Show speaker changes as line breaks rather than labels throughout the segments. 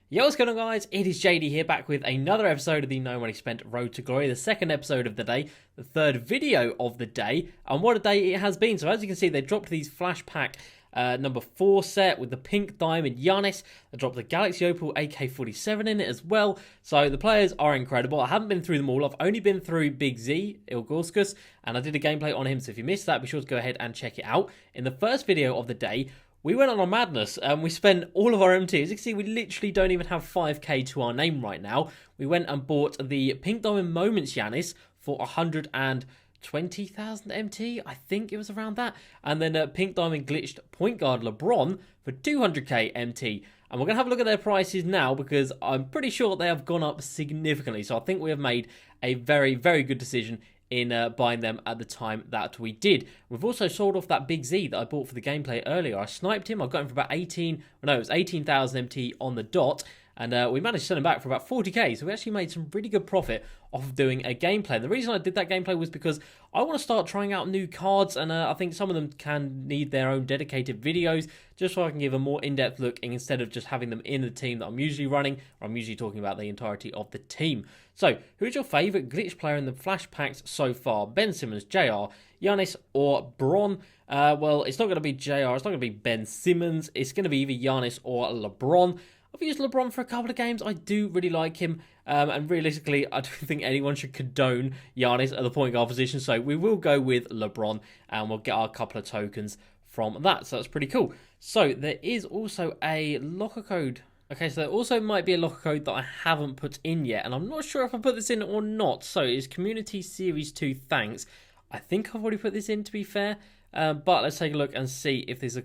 Yo, what's going on, guys? It is JD here, back with another episode of the No Money Spent Road to Glory, the second episode of the day, the third video of the day, and what a day it has been. So as you can see, they dropped these flashpack number 4 set with the pink diamond Giannis. They dropped the Galaxy Opel AK-47 in it as well. So the players are incredible. I haven't been through them all. I've only been through Big Z, Ilgauskas, and I did a gameplay on him. So if you missed that, be sure to go ahead and check it out. In the first video of the day, we went on a madness and we spent all of our MT. As you can see, we literally don't even have 5k to our name right now. We went and bought the Pink Diamond Moments Giannis for 120,000 MT. I think it was around that. And then Pink Diamond Glitched Point Guard Lebron for 200k MT. And we're going to have a look at their prices now because I'm pretty sure they have gone up significantly. So I think we have made a very, very good decision in buying them at the time that we did. We've also sold off that Big Z that I bought for the gameplay earlier. I sniped him. I got him for about 18,000 MT on the dot. And we managed to sell him back for about 40k. So we actually made some really good profit off of doing a gameplay. And the reason I did that gameplay was because I want to start trying out new cards. And I think some of them can need their own dedicated videos, just so I can give a more in-depth look instead of just having them in the team that I'm usually running. Or I'm usually talking about the entirety of the team. So who's your favourite glitch player in the flash packs so far? Ben Simmons, JR, Giannis, or Bron? Well, it's not going to be JR. It's not going to be Ben Simmons. It's going to be either Giannis or LeBron. I've used LeBron for a couple of games. I do really like him. And realistically, I don't think anyone should condone Giannis at the point guard position. So we will go with LeBron and we'll get our couple of tokens from that. So that's pretty cool. So there is also a locker code. Okay, so there also might be a locker code that I haven't put in yet. And I'm not sure if I put this in or not. So it's Community Series 2 Thanks. I think I've already put this in, to be fair. But let's take a look and see if this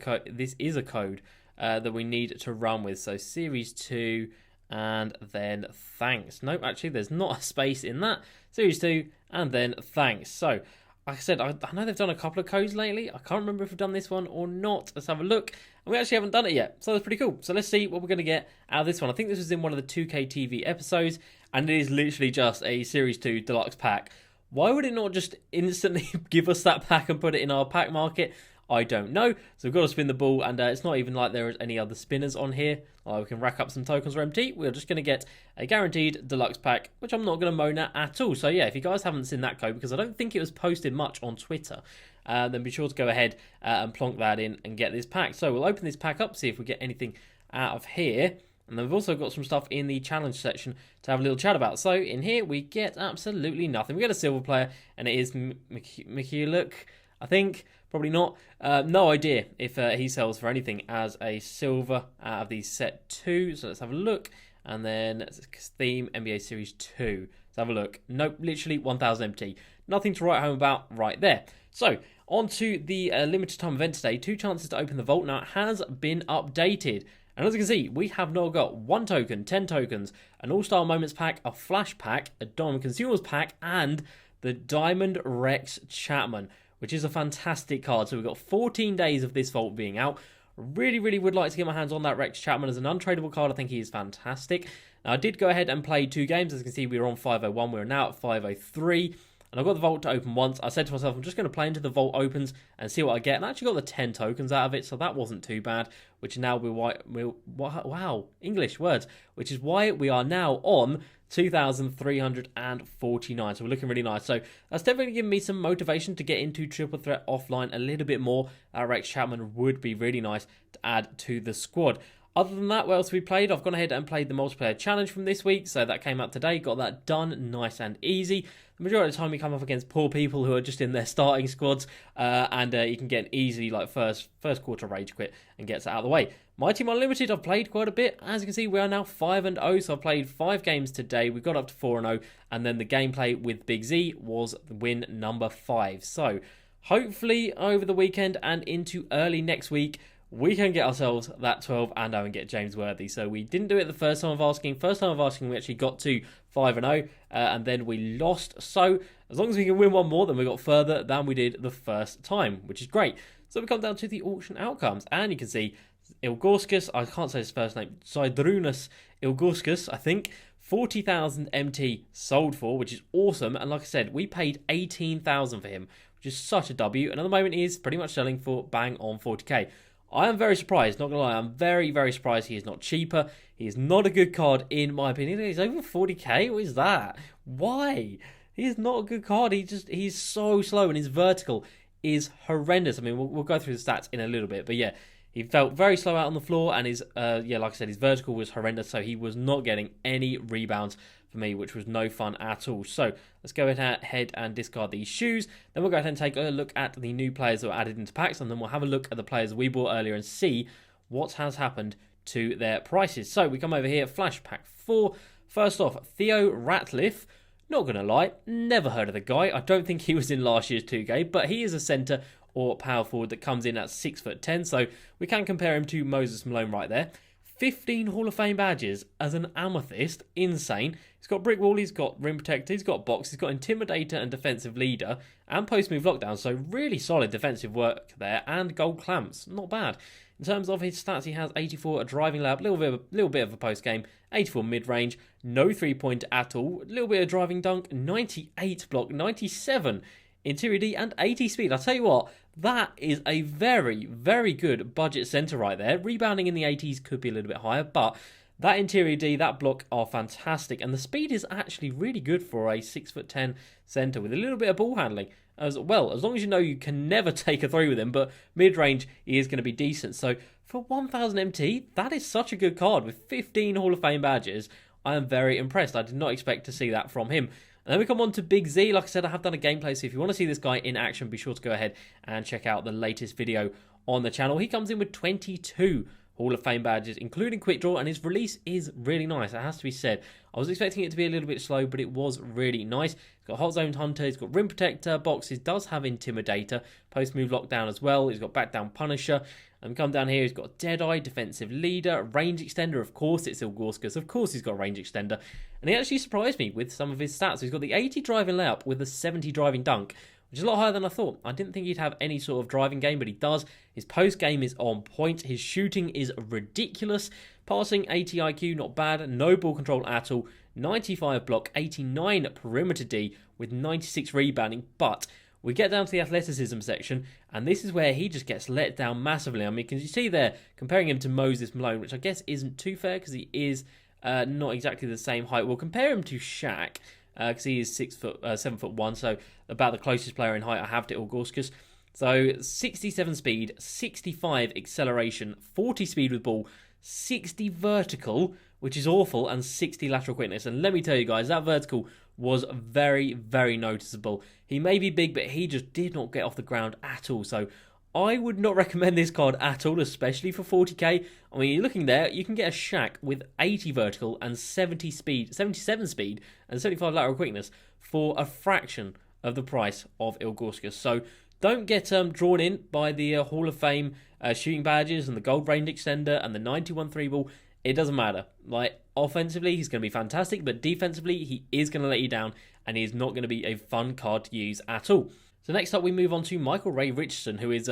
is a code that we need to run with. So Series 2 and then thanks. Nope, actually there's not a space in that. Series 2 and then thanks. So like I said, I know they've done a couple of codes lately. I can't remember if we've done this one or not. Let's have a look. And we actually haven't done it yet. So that's pretty cool. So let's see what we're going to get out of this one. I think this was in one of the 2K20 episodes. And it is literally just a Series 2 Deluxe pack. Why would it not just instantly give us that pack and put it in our pack market? I don't know. So we've got to spin the ball, and it's not even like there is any other spinners on here. We can rack up some tokens for MT. We're just going to get a guaranteed deluxe pack, which I'm not going to moan at all. So yeah, if you guys haven't seen that code, because I don't think it was posted much on Twitter, then be sure to go ahead and plonk that in and get this pack. So we'll open this pack up, see if we get anything out of here. And then we've also got some stuff in the challenge section to have a little chat about. So in here, we get absolutely nothing. We get a silver player, and it is McKeeluk, I think. Probably not. No idea if he sells for anything as a silver out of the set 2. So let's have a look. And then theme NBA Series 2. Let's have a look. Nope, literally 1,000 MT. Nothing to write home about right there. So on to the limited time event today. 2 chances to open the vault. Now it has been updated. And as you can see, we have now got 1 token, 10 tokens, an All-Star Moments pack, a Flash pack, a Diamond Consumers pack, and the Diamond Rex Chapman, which is a fantastic card. So we've got 14 days of this vault being out. Really, really would like to get my hands on that Rex Chapman as an untradeable card. I think he is fantastic. Now, I did go ahead and play 2 games. As you can see, we were on 501. We're now at 503. And I've got the vault to open once. I said to myself, I'm just going to play into the vault opens and see what I get. And I actually got the 10 tokens out of it, so that wasn't too bad. Which now wow, English words. Which is why we are now on 2,349. So we're looking really nice. So that's definitely given me some motivation to get into Triple Threat offline a little bit more. Rex Chapman would be really nice to add to the squad. Other than that, what else have we played? I've gone ahead and played the multiplayer challenge from this week. So that came out today. Got that done nice and easy. The majority of the time you come up against poor people who are just in their starting squads. And you can get an easy like first quarter rage quit and gets it out of the way. My Team Unlimited, I've played quite a bit. As you can see, we are now 5-0. So I've played 5 games today. We got up to 4-0. And then the gameplay with Big Z was win number 5. So hopefully over the weekend and into early next week, we can get ourselves that 12-0 and get James Worthy. So we didn't do it the first time of asking. First time of asking, we actually got to 5-0, and then we lost. So as long as we can win one more, then we got further than we did the first time, which is great. So we come down to the auction outcomes, and you can see Ilgauskas, I can't say his first name, Zydrunas Ilgauskas, I think, 40,000 MT sold for, which is awesome. And like I said, we paid 18,000 for him, which is such a W. And at the moment, he is pretty much selling for bang on 40k. I am very surprised, not gonna lie, I'm very, very surprised he is not cheaper. He is not a good card in my opinion. He's over 40k, what is that? Why? He is not a good card, he's so slow and his vertical is horrendous. I mean, we'll go through the stats in a little bit, but yeah, he felt very slow out on the floor, and his, like I said, his vertical was horrendous, so he was not getting any rebounds for me, which was no fun at all. So let's go ahead and discard these shoes. Then we'll go ahead and take a look at the new players that were added into packs, and then we'll have a look at the players we bought earlier and see what has happened to their prices. So we come over here, Flash Pack 4. First off, Theo Ratliff. Not going to lie, never heard of the guy. I don't think he was in last year's 2K, but he is a centre or power forward that comes in at 6'10", so we can compare him to Moses Malone right there. 15 Hall of Fame badges as an amethyst, insane. He's got brick wall, he's got rim protector, he's got box, he's got intimidator and defensive leader, and post move lockdown, so really solid defensive work there, and gold clamps, not bad. In terms of his stats, he has 84 a driving layup, little bit of a post game, 84 mid range, no 3-point at all, a little bit of driving dunk, 98 block, 97 interior D, and 80 speed. I'll tell you what, that is a very, very good budget centre right there. Rebounding in the 80s could be a little bit higher, but that interior D, that block are fantastic, and the speed is actually really good for a 6'10" centre with a little bit of ball handling as well, as long as you know you can never take a three with him, but mid-range he is going to be decent. So for 1000 MT, that is such a good card with 15 Hall of Fame badges. I am very impressed. I did not expect to see that from him. And then we come on to Big Z. Like I said, I have done a gameplay, so if you want to see this guy in action, be sure to go ahead and check out the latest video on the channel. He comes in with 22 Hall of Fame badges, including quick draw, and his release is really nice, it has to be said. I was expecting it to be a little bit slow, but it was really nice. He's got Hot Zone Hunter, he's got Rim Protector, boxes, does have Intimidator, Post Move Lockdown as well, he's got Back Down Punisher, and come down here, he's got Deadeye, Defensive Leader, Range Extender, of course it's Ilgorskas, of course he's got Range Extender, and he actually surprised me with some of his stats. So he's got the 80 driving layup with a 70 driving dunk, which is a lot higher than I thought. I didn't think he'd have any sort of driving game, but he does. His post game is on point. His shooting is ridiculous. Passing, 80 IQ, not bad. No ball control at all. 95 block, 89 perimeter D with 96 rebounding. But we get down to the athleticism section, and this is where he just gets let down massively. I mean, can you see there, comparing him to Moses Malone, which I guess isn't too fair because he is not exactly the same height. We'll compare him to Shaq, because he is 7'1", so about the closest player in height I have to Ilgorskas. So 67 speed, 65 acceleration, 40 speed with ball, 60 vertical, which is awful, and 60 lateral quickness. And let me tell you guys, that vertical was very, very noticeable. He may be big, but he just did not get off the ground at all. So I would not recommend this card at all, especially for 40k. I mean, you're looking there, you can get a Shaq with 80 vertical and 70 speed, 77 speed and 75 lateral quickness for a fraction of the price of Ilgorskas. So don't get drawn in by the Hall of Fame shooting badges and the gold range extender and the 91 3 ball. It doesn't matter. Like, offensively, he's going to be fantastic, but defensively, he is going to let you down, and he is not going to be a fun card to use at all. So next up, we move on to Michael Ray Richardson, who is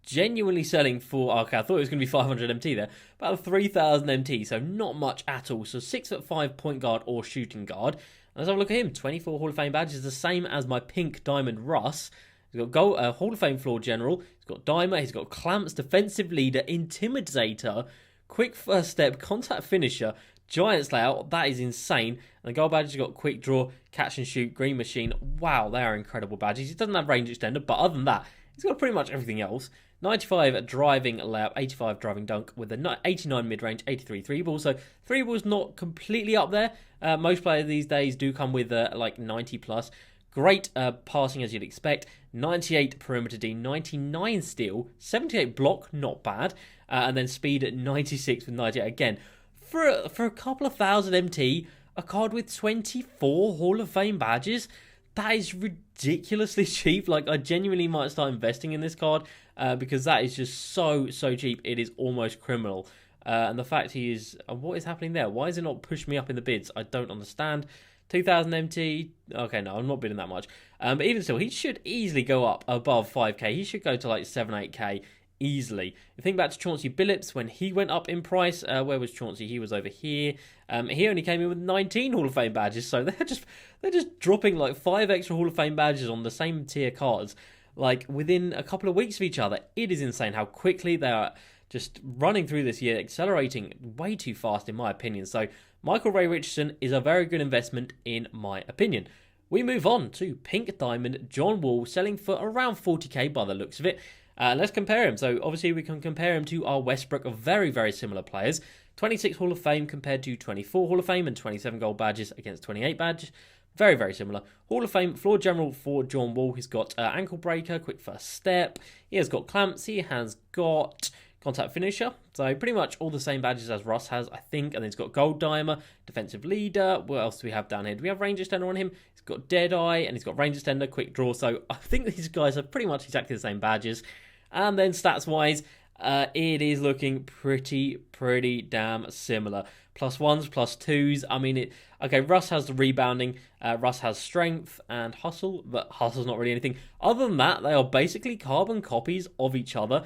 genuinely selling for, okay, I thought it was going to be 500 MT there, about 3,000 MT, so not much at all. So 6'5" point guard or shooting guard. Let's have a look at him. 24 Hall of Fame badges, the same as my pink diamond Russ. He's got gold, Hall of Fame floor general. He's got dimer. He's got clamps, defensive leader, intimidator, quick first step, contact finisher, Giants layout. That is insane. And the gold badges, got quick draw, catch and shoot, green machine. Wow, they are incredible badges. He doesn't have range extender, but other than that, he's got pretty much everything else. 95 driving layup, 85 driving dunk with a 89 mid-range, 83 three ball. So three ball's not completely up there. Most players these days do come with like 90 plus. Great passing as you'd expect. 98 perimeter D, 99 steal, 78 block, not bad. And then speed at 96 with 98 again. For a couple of thousand MT, a card with 24 Hall of Fame badges, that is ridiculously cheap. Like, I genuinely might start investing in this card because that is just so cheap. It is almost criminal. And the fact he is... what is happening there? Why is it not pushing me up in the bids? I don't understand. 2,000 MT. Okay, no, I'm not bidding that much. But even still, he should easily go up above 5k. He should go to like 7, 8k easily. You think back to Chauncey Billups when he went up in price. Where was Chauncey? He was over here. He only came in with 19 Hall of Fame badges, so they're just dropping like 5 extra Hall of Fame badges on the same tier cards. like within a couple of weeks of each other. It is insane how quickly they are just running through this year, accelerating way too fast in my opinion. So Michael Ray Richardson is a very good investment in my opinion. We move on to Pink Diamond John Wall, selling for around 40k by the looks of it. Let's compare him. So obviously we can compare him to our Westbrook of very, very similar players. 26 Hall of Fame compared to 24 Hall of Fame and 27 gold badges against 28 badges. Very, very similar. Hall of Fame floor general for John Wall. He's got ankle breaker, quick first step. He has got clamps. He has got contact finisher. So pretty much all the same badges as Russ has, I think. And then he's got gold dimer, defensive leader. What else do we have down here? Do we have range extender on him? He's got dead eye and he's got range extender, quick draw. So I think these guys are pretty much exactly the same badges. And then stats wise, it is looking pretty damn similar. +1s, +2s. I mean, okay, Russ has the rebounding, Russ has strength and hustle, but hustle's not really anything. Other than that, they are basically carbon copies of each other.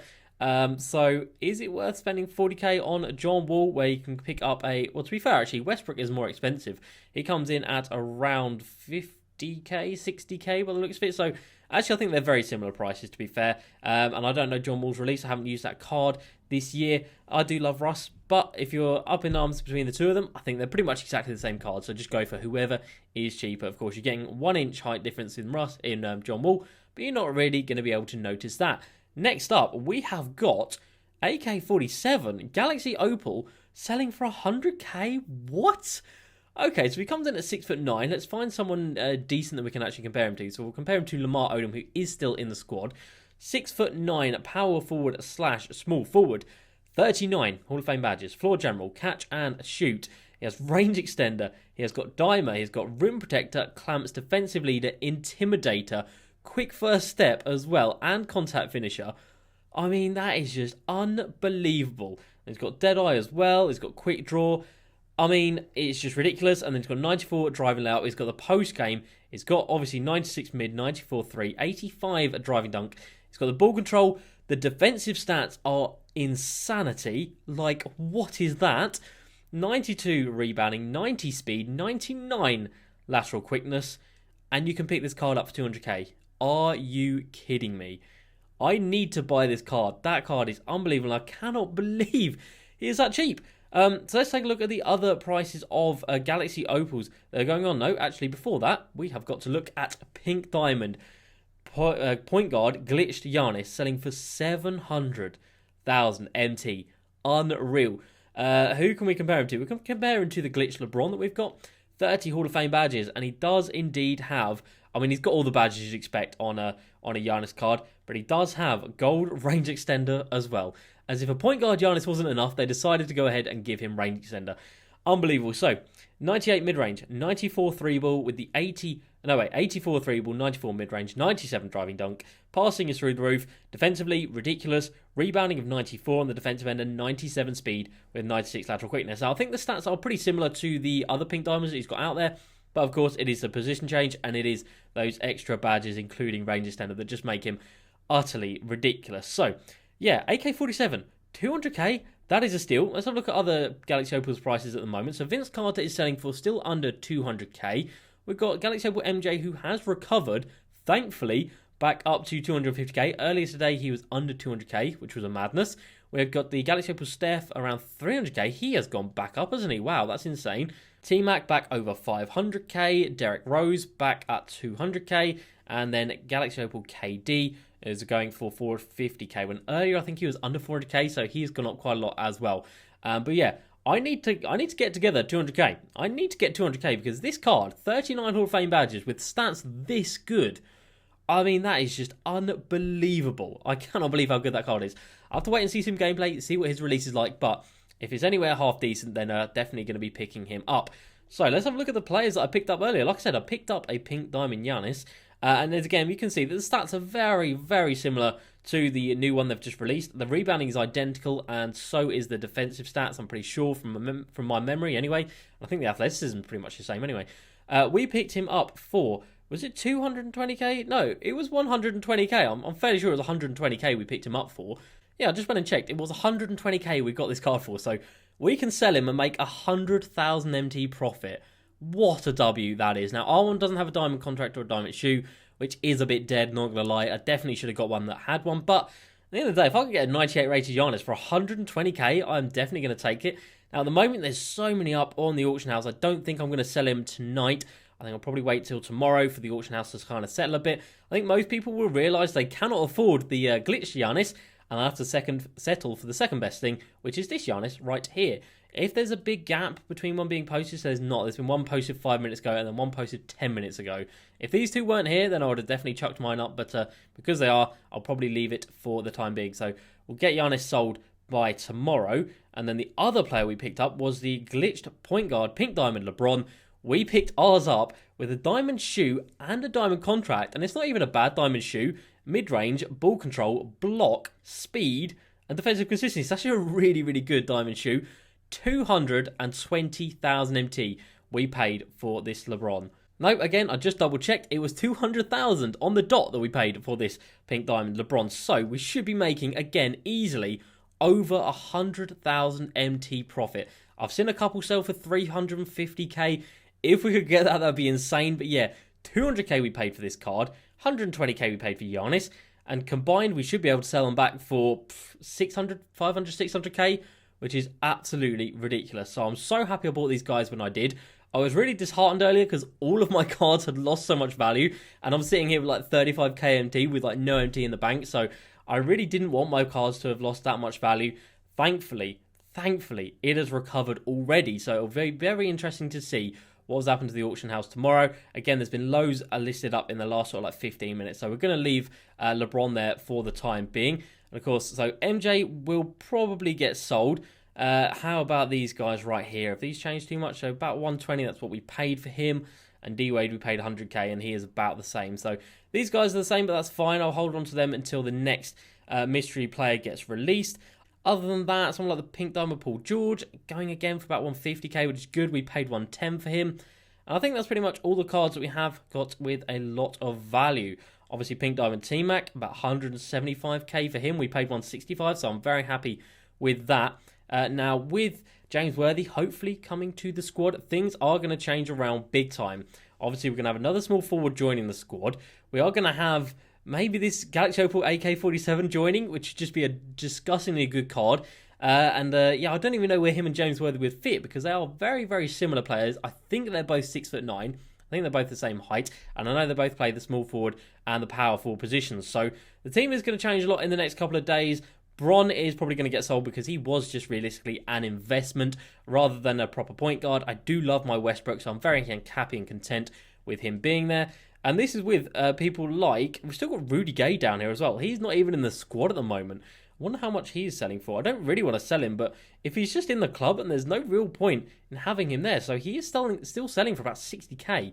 So is it worth spending 40k on John Wall, where you can pick up well, to be fair, actually, Westbrook is more expensive. He comes in at around 50k, 60k by the looks of it. So actually, I think they're very similar prices, to be fair. And I don't know John Wall's release. I haven't used that card this year. I do love Russ, but if you're up in arms between the two of them, I think they're pretty much exactly the same card. So just go for whoever is cheaper. Of course, you're getting 1 inch height difference in John Wall, but you're not really going to be able to notice that. Next up, we have got AK-47 Galaxy Opel selling for 100k. What? Okay, so he comes in at 6'9". Let's find someone decent that we can actually compare him to. So we'll compare him to Lamar Odom, who is still in the squad. 6'9", power forward / small forward. 39 Hall of Fame badges, floor general, catch and shoot. He has range extender. He has got dimer. He's got rim protector, clamps, defensive leader, intimidator, quick first step as well, and contact finisher. I mean, that is just unbelievable. He's got dead eye as well. He's got quick draw. I mean, it's just ridiculous. And then he's got 94 driving layout. He's got the post game. He's got obviously 96 mid, 94 3, 85 driving dunk. He's got the ball control. The defensive stats are insanity. Like, what is that? 92 rebounding, 90 speed, 99 lateral quickness. And you can pick this card up for 200k. Are you kidding me? I need to buy this card. That card is unbelievable. I cannot believe he is that cheap. So let's take a look at the other prices of Galaxy Opals that are going on. No, actually, before that, we have got to look at Pink Diamond. Point guard, glitched Giannis, selling for 700,000 MT. Unreal. Who can we compare him to? We can compare him to the glitched LeBron that we've got. 30 Hall of Fame badges, and he does indeed have... I mean, he's got all the badges you'd expect on a Giannis card, but he does have gold range extender as well. As if a point guard Giannis wasn't enough, they decided to go ahead and give him range extender. Unbelievable. So, 98 mid-range, 94 3-ball with the 84 3-ball, 94 mid-range, 97 driving dunk. Passing is through the roof. Defensively, ridiculous. Rebounding of 94 on the defensive end and 97 speed with 96 lateral quickness. Now, I think the stats are pretty similar to the other Pink Diamonds that he's got out there. But of course, it is the position change, and it is those extra badges, including range extender, that just make him utterly ridiculous. So, yeah, AK-47, 200k, that is a steal. Let's have a look at other Galaxy Opals prices at the moment. So, Vince Carter is selling for still under 200k. We've got Galaxy Opal MJ, who has recovered, thankfully, back up to 250k. Earlier today, he was under 200k, which was a madness. We've got the Galaxy Opal Steph around 300k. He has gone back up, hasn't he? Wow, that's insane. T-Mac back over 500k. Derrick Rose back at 200k. And then Galaxy Opal KD is going for 450k. When earlier I think he was under 400k, so he's gone up quite a lot as well. But yeah, I need to get together 200k. I need to get 200k because this card, 39 Hall of Fame badges with stats this good. I mean, that is just unbelievable. I cannot believe how good that card is. I'll have to wait and see some gameplay, see what his release is like, but if it's anywhere half decent, then definitely going to be picking him up. So let's have a look at the players that I picked up earlier. Like I said, I picked up a Pink Diamond Giannis. And as again, you can see that the stats are very, very similar to the new one they've just released. The rebounding is identical, and so is the defensive stats, I'm pretty sure, from my memory anyway. I think the athleticism is pretty much the same anyway. We picked him up for... Was it 220k? No, it was 120k. I'm fairly sure it was 120k we picked him up for. Yeah, I just went and checked. It was 120k we got this card for. So we can sell him and make 100,000 MT profit. What a W that is. Now, R1 doesn't have a diamond contract or a diamond shoe. which is a bit dead, not going to lie. I definitely should have got one that had one, but at the end of the day, if I could get a 98 rated Giannis for 120k, I'm definitely going to take it. Now, at the moment, there's so many up on the auction house. I don't think I'm going to sell him tonight. I think I'll probably wait till tomorrow for the auction house to kind of settle a bit. I think most people will realise they cannot afford the glitched Giannis, and I'll have to settle for the second best thing, which is this Giannis right here. If there's a big gap between one being posted, so there's not. There's been one posted 5 minutes ago and then one posted 10 minutes ago. If these two weren't here, then I would have definitely chucked mine up, but because they are, I'll probably leave it for the time being. So we'll get Giannis sold by tomorrow. And then the other player we picked up was the glitched point guard, Pink Diamond LeBron. We picked ours up with a diamond shoe and a diamond contract, and it's not even a bad diamond shoe. Mid-range, ball control, block, speed, and defensive consistency. It's actually a really, really good diamond shoe. 220,000 MT we paid for this LeBron. No, again, I just double checked. It was 200,000 on the dot that we paid for this Pink Diamond LeBron. So we should be making, again, easily over 100,000 MT profit. I've seen a couple sell for 350k. If we could get that, that'd be insane. But yeah, 200k we paid for this card, 120k we paid for Giannis, and combined we should be able to sell them back for 600, 500, 600k, which is absolutely ridiculous. So I'm so happy I bought these guys when I did. I was really disheartened earlier because all of my cards had lost so much value, and I'm sitting here with like 35k MT with like no MT in the bank. So I really didn't want my cards to have lost that much value. Thankfully, it has recovered already. So it'll be very interesting to see what has happened to the auction house tomorrow. Again, there's been loads listed up in the last sort of like 15 minutes. So we're going to leave LeBron there for the time being. And of course, so MJ will probably get sold. How about these guys right here? Have these changed too much? So about 120, that's what we paid for him. And D-Wade, we paid 100k, and he is about the same. So these guys are the same, but that's fine. I'll hold on to them until the next mystery player gets released. Other than that, someone like the Pink Diamond Paul George, going again for about 150k, which is good. We paid 110 for him. And I think that's pretty much all the cards that we have got with a lot of value. Obviously, Pink Diamond T-Mac, about 175k for him. We paid 165, so I'm very happy with that. Now, with James Worthy hopefully coming to the squad, things are going to change around big time. Obviously, we're going to have another small forward joining the squad. We are going to have maybe this Galaxy Opel AK-47 joining, which would just be a disgustingly good card. Yeah, I don't even know where him and James Worthy would fit because they are very, very similar players. I think they're both 6'9". I think they're both the same height, and I know they both play the small forward and the power forward positions. So the team is going to change a lot in the next couple of days. Bron is probably going to get sold because he was just realistically an investment rather than a proper point guard. I do love my Westbrook, so I'm very happy and content with him being there. And this is with people like, we've still got Rudy Gay down here as well. He's not even in the squad at the moment. I wonder how much he's selling for. I don't really want to sell him, but if he's just in the club, and there's no real point in having him there. So he is still selling for about 60k,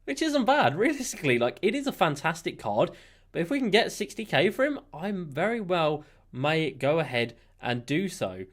which isn't bad. Realistically, like, it is a fantastic card. But if we can get 60k for him, I'm very well may go ahead and do so.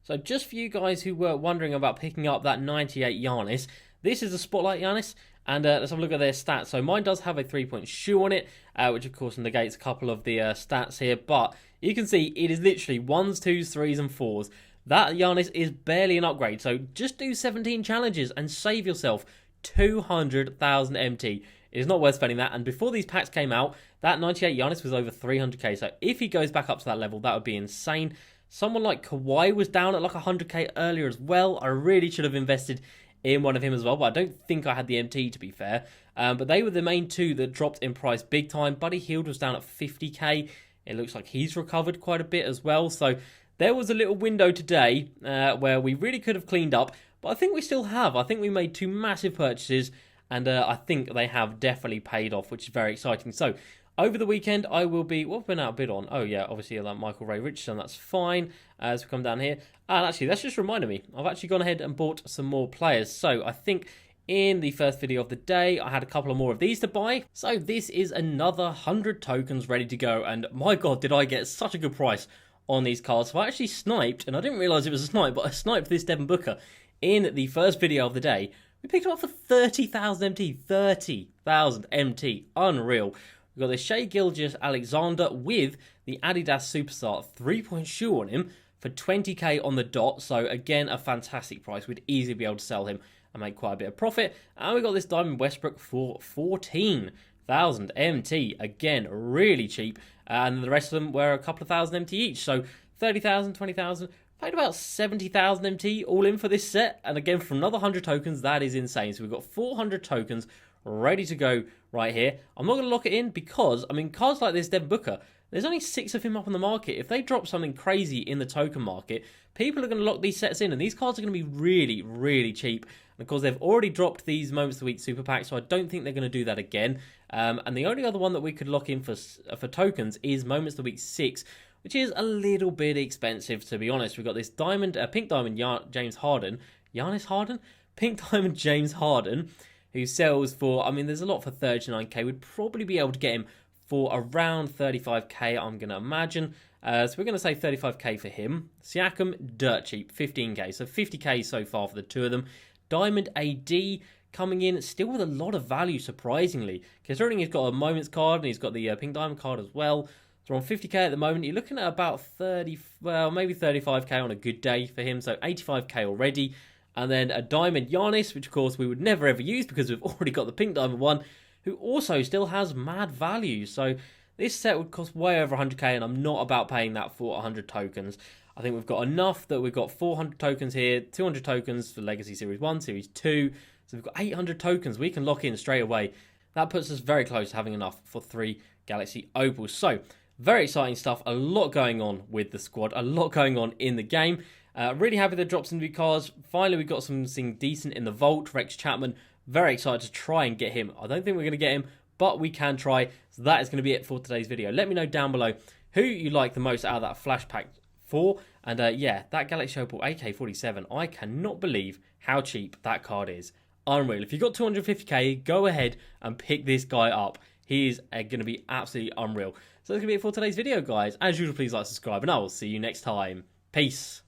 So just for you guys who were wondering about picking up that 98 Giannis, this is a Spotlight Giannis. And let's have a look at their stats. So mine does have a 3-point shoe on it, which of course negates a couple of the stats here. But you can see it is literally 1s, 2s, 3s, and 4s. That Giannis is barely an upgrade. So just do 17 challenges and save yourself 200,000 MT. It is not worth spending that. And before these packs came out, that 98 Giannis was over 300k. So if he goes back up to that level, that would be insane. Someone like Kawhi was down at like 100k earlier as well. I really should have invested in one of him as well, but I don't think I had the MT, to be fair. But they were the main two that dropped in price big time. Buddy Hield was down at 50k. It looks like he's recovered quite a bit as well. So there was a little window today where we really could have cleaned up, but I think we still have. I think we made two massive purchases, and I think they have definitely paid off, which is very exciting. So over the weekend, I will be... What have we been out a bid on? Oh, yeah, obviously that Michael Ray Richardson, that's fine. As we come down here. And actually, that's just reminded me. I've actually gone ahead and bought some more players. So I think in the first video of the day, I had a couple of more of these to buy. So this is another 100 tokens ready to go. And my God, did I get such a good price on these cards. So I actually sniped, and I didn't realise it was a snipe, but I sniped this Devon Booker in the first video of the day. We picked him up for 30,000 MT. 30,000 MT. Unreal. We've got the Shai Gilgeous-Alexander with the Adidas Superstar 3-point shoe on him for 20k on the dot. So again, a fantastic price. We'd easily be able to sell him and make quite a bit of profit. And we got this Diamond Westbrook for 14,000 thousand MT. Again, really cheap. And the rest of them were a couple of thousand MT each. So 30,000, 20,000, paid about 70,000 MT all in for this set. And again, for another 100 tokens, that is insane. So we've got 400 tokens ready to go right here. I'm not going to lock it in because, I mean, cards like this, Devon Booker, there's only 6 of him up on the market. If they drop something crazy in the token market, people are going to lock these sets in, and these cards are going to be really, really cheap. And of course, they've already dropped these Moments of the Week super packs, so I don't think they're going to do that again. And the only other one that we could lock in for tokens is Moments of the Week 6, which is a little bit expensive, to be honest. We've got this pink diamond James Harden. Giannis Harden? Pink diamond James Harden, who sells for, I mean, there's a lot for 39k. We'd probably be able to get him for around 35k, I'm going to imagine. So we're going to say 35k for him. Siakam, dirt cheap, 15k. So 50k so far for the two of them. Diamond AD coming in still with a lot of value, surprisingly. Considering he's got a Moments card and he's got the Pink Diamond card as well. So on 50k at the moment, you're looking at about 30, well, maybe 35k on a good day for him. So 85k already. And then a Diamond Giannis, which of course we would never ever use because we've already got the Pink Diamond one, who also still has mad value. So this set would cost way over 100k, and I'm not about paying that for 100 tokens. I think we've got enough that we've got 400 tokens here, 200 tokens for Legacy Series 1, Series 2. So we've got 800 tokens we can lock in straight away. That puts us very close to having enough for 3 Galaxy Opals. So very exciting stuff. A lot going on with the squad. A lot going on in the game. Really happy that dropped some new cards. Finally, we got something decent in the vault. Rex Chapman. Very excited to try and get him. I don't think we're going to get him, but we can try. So that is going to be it for today's video. Let me know down below who you like the most out of that flash pack 4. And yeah, that Galaxy Opal AK-47, I cannot believe how cheap that card is. Unreal. If you've got 250k, go ahead and pick this guy up. He is going to be absolutely unreal. So that's going to be it for today's video, guys. As usual, please like, subscribe, and I will see you next time. Peace.